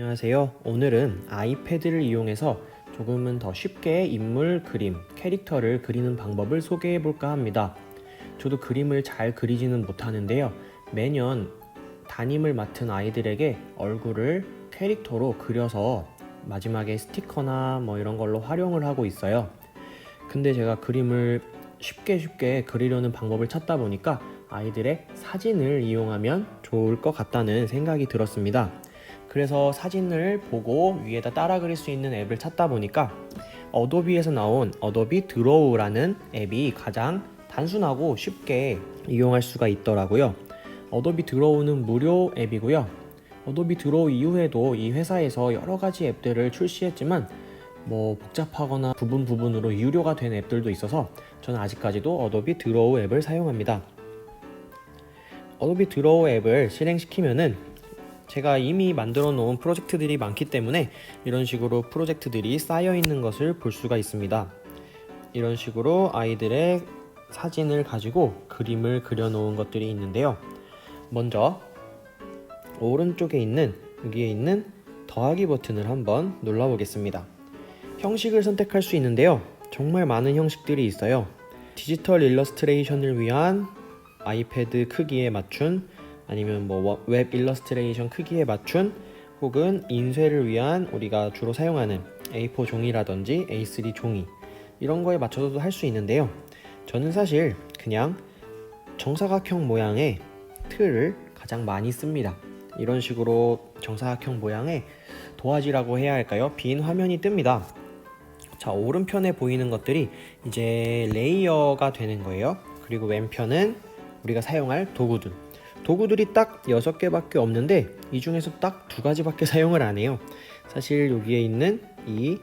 안녕하세요. 오늘은 아이패드를 이용해서 조금은 더 쉽게 인물 그림, 캐릭터를 그리는 방법을 소개해 볼까 합니다. 저도 그림을 잘 그리지는 못하는데요. 매년 담임을 맡은 아이들에게 얼굴을 캐릭터로 그려서 마지막에 스티커나 이런 걸로 활용을 하고 있어요. 근데 제가 그림을 쉽게 그리려는 방법을 찾다 보니까 아이들의 사진을 이용하면 좋을 것 같다는 생각이 들었습니다. 그래서 사진을 보고 위에다 따라 그릴 수 있는 앱을 찾다 보니까 어도비에서 나온 어도비 드로우라는 앱이 가장 단순하고 쉽게 이용할 수가 있더라고요. 어도비 드로우는 무료 앱이고요. 어도비 드로우 이후에도 이 회사에서 여러 가지 앱들을 출시했지만 복잡하거나 부분으로 유료가 된 앱들도 있어서 저는 아직까지도 어도비 드로우 앱을 사용합니다. 어도비 드로우 앱을 실행시키면은 제가 이미 만들어 놓은 프로젝트들이 많기 때문에 이런 식으로 프로젝트들이 쌓여 있는 것을 볼 수가 있습니다. 이런 식으로 아이들의 사진을 가지고 그림을 그려 놓은 것들이 있는데요. 먼저 오른쪽에 있는 여기에 있는 더하기 버튼을 한번 눌러 보겠습니다. 형식을 선택할 수 있는데요. 정말 많은 형식들이 있어요. 디지털 일러스트레이션을 위한 아이패드 크기에 맞춘, 아니면 웹 일러스트레이션 크기에 맞춘, 혹은 인쇄를 위한 우리가 주로 사용하는 A4 종이라든지 A3 종이, 이런 거에 맞춰서도 할 수 있는데요. 저는 사실 그냥 정사각형 모양의 틀을 가장 많이 씁니다. 이런 식으로 정사각형 모양의 도화지라고 해야 할까요? 빈 화면이 뜹니다. 자, 오른편에 보이는 것들이 이제 레이어가 되는 거예요. 그리고 왼편은 우리가 사용할 도구들이 딱 6개밖에 없는데 이 중에서 딱 2가지밖에 사용을 안 해요. 사실 여기에 있는 이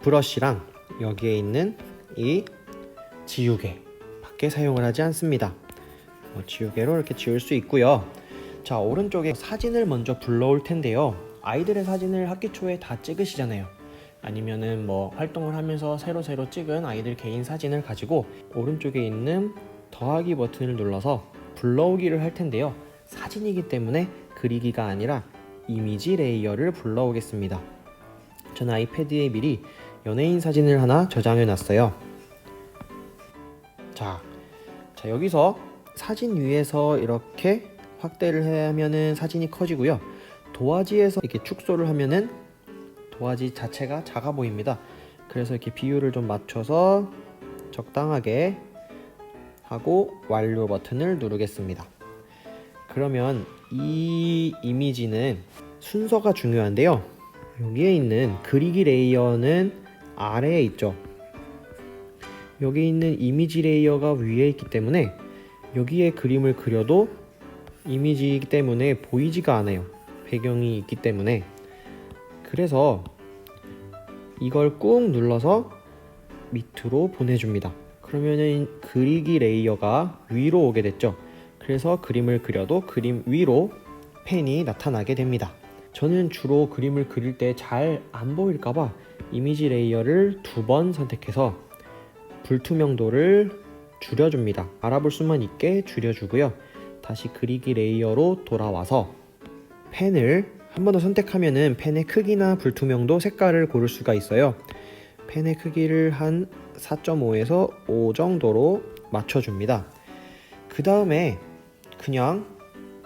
브러쉬랑 여기에 있는 이 지우개 밖에 사용을 하지 않습니다. 지우개로 이렇게 지울 수 있고요. 자, 오른쪽에 사진을 먼저 불러올 텐데요. 아이들의 사진을 학기 초에 다 찍으시잖아요. 아니면은 활동을 하면서 새로 찍은 아이들 개인 사진을 가지고 오른쪽에 있는 더하기 버튼을 눌러서 불러오기를 할 텐데요. 사진이기 때문에 그리기가 아니라 이미지 레이어를 불러오겠습니다. 저는 아이패드에 미리 연예인 사진을 하나 저장해 놨어요. 자, 여기서 사진 위에서 이렇게 확대를 하면은 사진이 커지고요. 도화지에서 이렇게 축소를 하면은 도화지 자체가 작아 보입니다. 그래서 이렇게 비율을 좀 맞춰서 적당하게 하고 완료 버튼을 누르겠습니다. 그러면 이 이미지는 순서가 중요한데요. 여기에 있는 그리기 레이어는 아래에 있죠. 여기 있는 이미지 레이어가 위에 있기 때문에 여기에 그림을 그려도 이미지이기 때문에 보이지가 않아요. 배경이 있기 때문에. 그래서 이걸 꾹 눌러서 밑으로 보내줍니다. 그러면은 그리기 레이어가 위로 오게 됐죠. 그래서 그림을 그려도 그림 위로 펜이 나타나게 됩니다. 저는 주로 그림을 그릴 때 잘 안 보일까봐 이미지 레이어를 2번 선택해서 불투명도를 줄여줍니다. 알아볼 수만 있게 줄여주고요. 다시 그리기 레이어로 돌아와서 펜을 한 번 더 선택하면은 펜의 크기나 불투명도, 색깔을 고를 수가 있어요. 펜의 크기를 한 4.5에서 5 정도로 맞춰줍니다. 그 다음에 그냥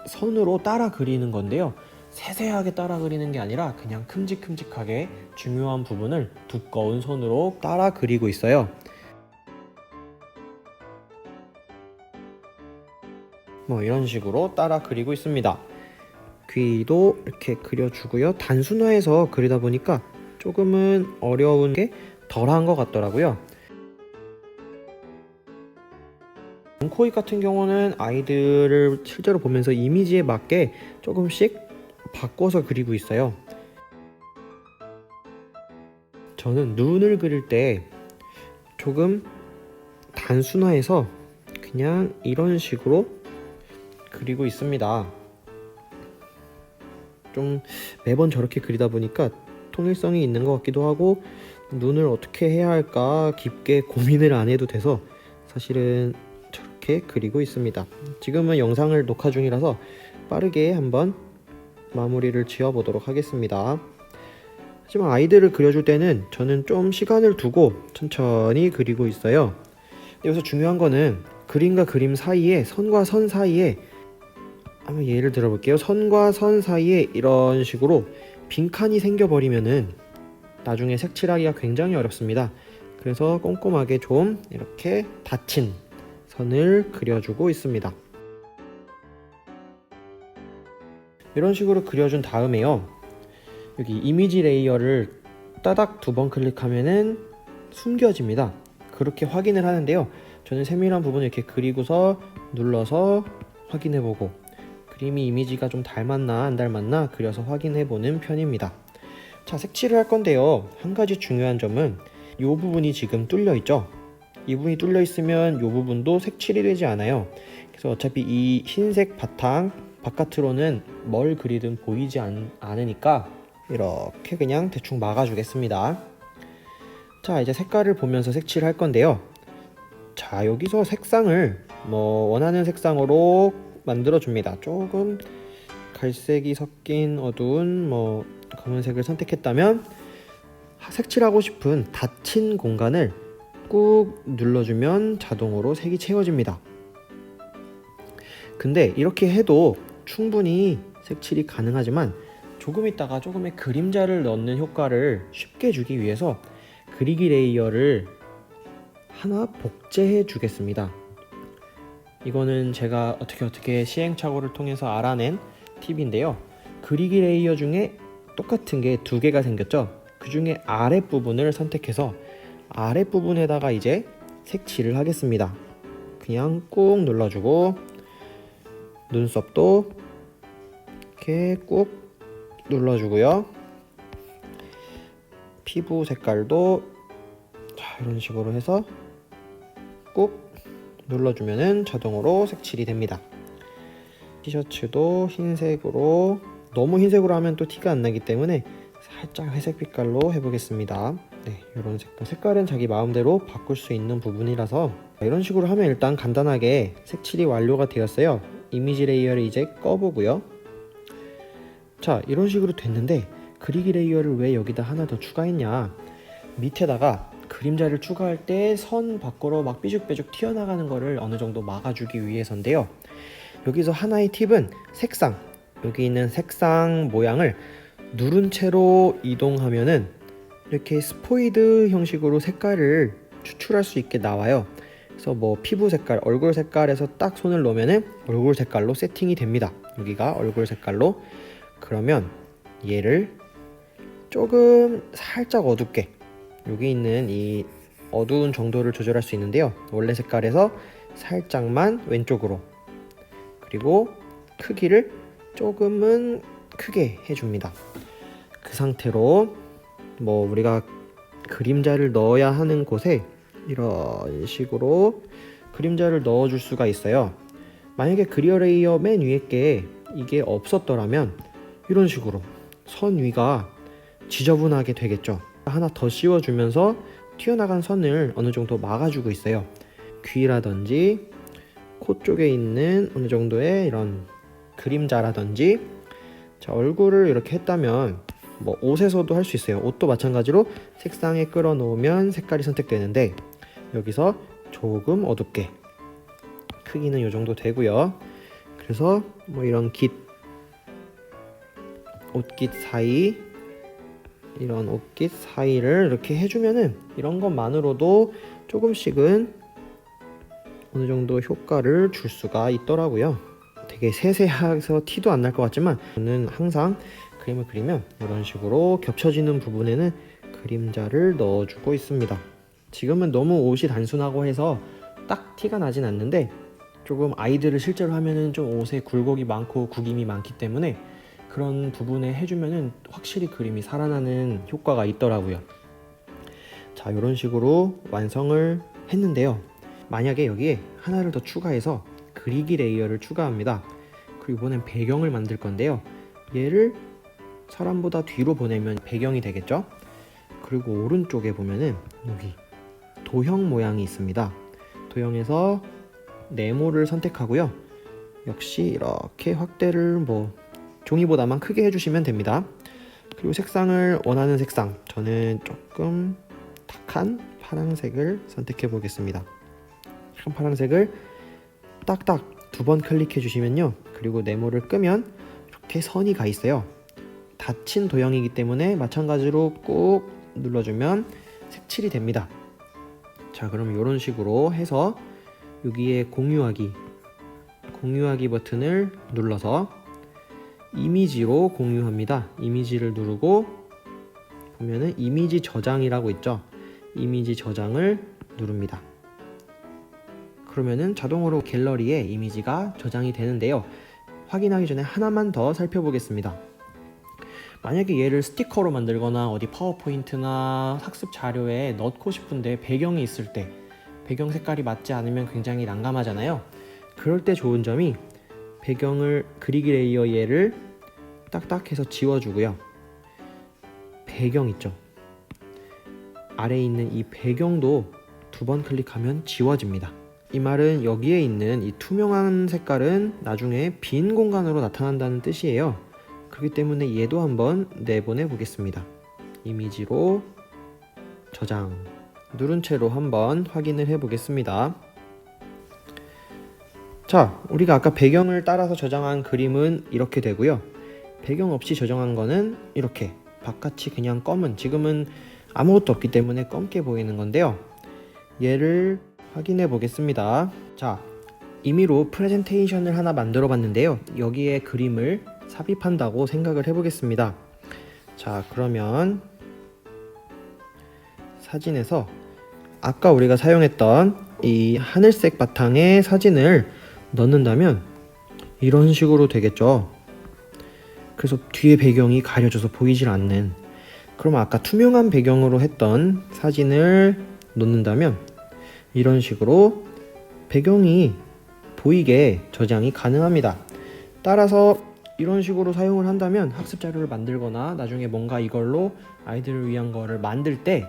선으로 따라 그리는 건데요. 세세하게 따라 그리는 게 아니라 그냥 큼직큼직하게 중요한 부분을 두꺼운 손으로 따라 그리고 있어요. 이런 식으로 따라 그리고 있습니다. 귀도 이렇게 그려주고요. 단순화해서 그리다 보니까 조금은 어려운 게 덜한 것 같더라고요. 코익 같은 경우는 아이들을 실제로 보면서 이미지에 맞게 조금씩 바꿔서 그리고 있어요. 저는 눈을 그릴 때 조금 단순화해서 그냥 이런 식으로 그리고 있습니다. 좀 매번 저렇게 그리다 보니까 통일성이 있는 것 같기도 하고, 눈을 어떻게 해야 할까 깊게 고민을 안 해도 돼서 사실은 저렇게 그리고 있습니다. 지금은 영상을 녹화 중이라서 빠르게 한번 마무리를 지어 보도록 하겠습니다. 하지만 아이들을 그려줄 때는 저는 좀 시간을 두고 천천히 그리고 있어요. 여기서 중요한 거는 그림과 그림 사이에, 선과 선 사이에, 한번 예를 들어 볼게요. 선과 선 사이에 이런 식으로 빈칸이 생겨버리면은 나중에 색칠하기가 굉장히 어렵습니다. 그래서 꼼꼼하게 좀 이렇게 닫힌 선을 그려주고 있습니다. 이런 식으로 그려준 다음에요, 여기 이미지 레이어를 따닥 2번 클릭하면은 숨겨집니다. 그렇게 확인을 하는데요, 저는 세밀한 부분을 이렇게 그리고서 눌러서 확인해보고 그림이 이미지가 좀 닮았나 안 닮았나 그려서 확인해보는 편입니다. 자, 색칠을 할 건데요, 한 가지 중요한 점은 이 부분이 지금 뚫려 있죠. 이 부분이 뚫려 있으면 이 부분도 색칠이 되지 않아요. 그래서 어차피 이 흰색 바탕 바깥으로는 뭘 그리든 보이지 않으니까 이렇게 그냥 대충 막아주겠습니다. 자, 이제 색깔을 보면서 색칠할 건데요. 자, 여기서 색상을 원하는 색상으로 만들어 줍니다. 조금 갈색이 섞인 어두운 검은색을 선택했다면 색칠하고 싶은 닫힌 공간을 꾹 눌러주면 자동으로 색이 채워집니다. 근데 이렇게 해도 충분히 색칠이 가능하지만 조금 있다가 조금의 그림자를 넣는 효과를 쉽게 주기 위해서 그리기 레이어를 하나 복제해 주겠습니다. 이거는 제가 어떻게 시행착오를 통해서 알아낸 팁인데요. 그리기 레이어 중에 똑같은 게 2개가 생겼죠. 그 중에 아랫부분을 선택해서 아랫부분에다가 이제 색칠을 하겠습니다. 그냥 꾹 눌러주고 눈썹도 이렇게 꾹 눌러주고요. 피부 색깔도 이런 식으로 해서 꾹 눌러주면은 자동으로 색칠이 됩니다. 티셔츠도 흰색으로, 너무 흰색으로 하면 또 티가 안 나기 때문에 살짝 회색 빛깔로 해보겠습니다. 네, 이런 색깔은 자기 마음대로 바꿀 수 있는 부분이라서 이런 식으로 하면 일단 간단하게 색칠이 완료가 되었어요. 이미지 레이어를 이제 꺼보고요. 자, 이런 식으로 됐는데 그리기 레이어를 왜 여기다 하나 더 추가했냐, 밑에다가 그림자를 추가할 때 선 밖으로 막 삐죽삐죽 튀어나가는 거를 어느 정도 막아주기 위해서인데요. 여기서 하나의 팁은 색상, 여기 있는 색상 모양을 누른 채로 이동하면은 이렇게 스포이드 형식으로 색깔을 추출할 수 있게 나와요. 그래서 피부 색깔, 얼굴 색깔에서 딱 손을 놓으면은 얼굴 색깔로 세팅이 됩니다. 여기가 얼굴 색깔로. 그러면 얘를 조금 살짝 어둡게, 여기 있는 이 어두운 정도를 조절할 수 있는데요, 원래 색깔에서 살짝만 왼쪽으로, 그리고 크기를 조금은 크게 해줍니다. 그 상태로 우리가 그림자를 넣어야 하는 곳에 이런 식으로 그림자를 넣어줄 수가 있어요. 만약에 그리어 레이어 맨 위에 게 이게 없었더라면 이런 식으로 선 위가 지저분하게 되겠죠. 하나 더 씌워주면서 튀어나간 선을 어느 정도 막아주고 있어요. 귀라든지 코 쪽에 있는 어느 정도의 이런 그림자라든지. 자, 얼굴을 이렇게 했다면 옷에서도 할 수 있어요. 옷도 마찬가지로 색상에 끌어 놓으면 색깔이 선택되는데 여기서 조금 어둡게, 크기는 이 정도 되고요. 그래서 이런 옷깃 사이, 이런 옷깃 사이를 이렇게 해주면은 이런 것만으로도 조금씩은 어느 정도 효과를 줄 수가 있더라고요. 되게 세세해서 티도 안 날 것 같지만 저는 항상 그림을 그리면 이런 식으로 겹쳐지는 부분에는 그림자를 넣어주고 있습니다. 지금은 너무 옷이 단순하고 해서 딱 티가 나진 않는데 조금 아이들을 실제로 하면은 좀 옷에 굴곡이 많고 구김이 많기 때문에 그런 부분에 해주면은 확실히 그림이 살아나는 효과가 있더라고요. 자, 이런 식으로 완성을 했는데요. 만약에 여기에 하나를 더 추가해서 그리기 레이어를 추가합니다. 그리고 이번엔 배경을 만들 건데요. 얘를 사람보다 뒤로 보내면 배경이 되겠죠. 그리고 오른쪽에 보면은 여기 도형 모양이 있습니다. 도형에서 네모를 선택하고요. 역시 이렇게 확대를 종이보다만 크게 해주시면 됩니다. 그리고 색상을 원하는 색상, 저는 조금 탁한 파란색을 선택해 보겠습니다. 탁한 파란색을 딱딱 2번 클릭해 주시면요, 그리고 네모를 끄면 이렇게 선이 가 있어요. 닫힌 도형이기 때문에 마찬가지로 꾹 눌러주면 색칠이 됩니다. 자, 그럼 이런 식으로 해서 여기에 공유하기 버튼을 눌러서 이미지로 공유합니다. 이미지를 누르고 보면은 이미지 저장이라고 있죠. 이미지 저장을 누릅니다. 그러면은 자동으로 갤러리에 이미지가 저장이 되는데요. 확인하기 전에 하나만 더 살펴보겠습니다. 만약에 얘를 스티커로 만들거나 어디 파워포인트나 학습 자료에 넣고 싶은데 배경이 있을 때 배경 색깔이 맞지 않으면 굉장히 난감하잖아요. 그럴 때 좋은 점이 배경을 그리기 레이어 얘를 딱딱 해서 지워주고요. 배경 있죠, 아래에 있는 이 배경도 2번 클릭하면 지워집니다. 이 말은 여기에 있는 이 투명한 색깔은 나중에 빈 공간으로 나타난다는 뜻이에요. 그렇기 때문에 얘도 한번 내보내 보겠습니다. 이미지로 저장 누른 채로 한번 확인을 해 보겠습니다. 자, 우리가 아까 배경을 따라서 저장한 그림은 이렇게 되고요. 배경 없이 저장한 거는 이렇게 바깥이 그냥 검은, 지금은 아무것도 없기 때문에 검게 보이는 건데요. 얘를 확인해 보겠습니다. 자, 임의로 프레젠테이션을 하나 만들어 봤는데요. 여기에 그림을 삽입한다고 생각을 해 보겠습니다. 자, 그러면 사진에서 아까 우리가 사용했던 이 하늘색 바탕의 사진을 넣는다면 이런 식으로 되겠죠. 그래서 뒤에 배경이 가려져서 보이질 않는, 그럼 아까 투명한 배경으로 했던 사진을 넣는다면 이런 식으로 배경이 보이게 저장이 가능합니다. 따라서 이런 식으로 사용을 한다면 학습 자료를 만들거나 나중에 뭔가 이걸로 아이들을 위한 거를 만들 때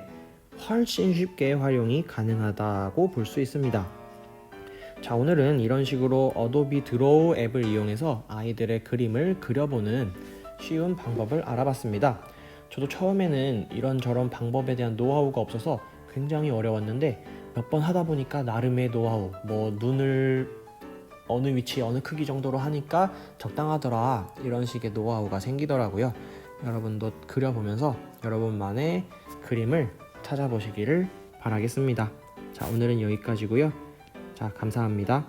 훨씬 쉽게 활용이 가능하다고 볼 수 있습니다. 자, 오늘은 이런 식으로 어도비 드로우 앱을 이용해서 아이들의 그림을 그려보는 쉬운 방법을 알아봤습니다. 저도 처음에는 이런저런 방법에 대한 노하우가 없어서 굉장히 어려웠는데 몇 번 하다 보니까 나름의 노하우, 뭐 눈을 어느 위치 어느 크기 정도로 하니까 적당하더라, 이런 식의 노하우가 생기더라고요. 여러분도 그려보면서 여러분만의 그림을 찾아보시기를 바라겠습니다. 자, 오늘은 여기까지고요. 자, 감사합니다.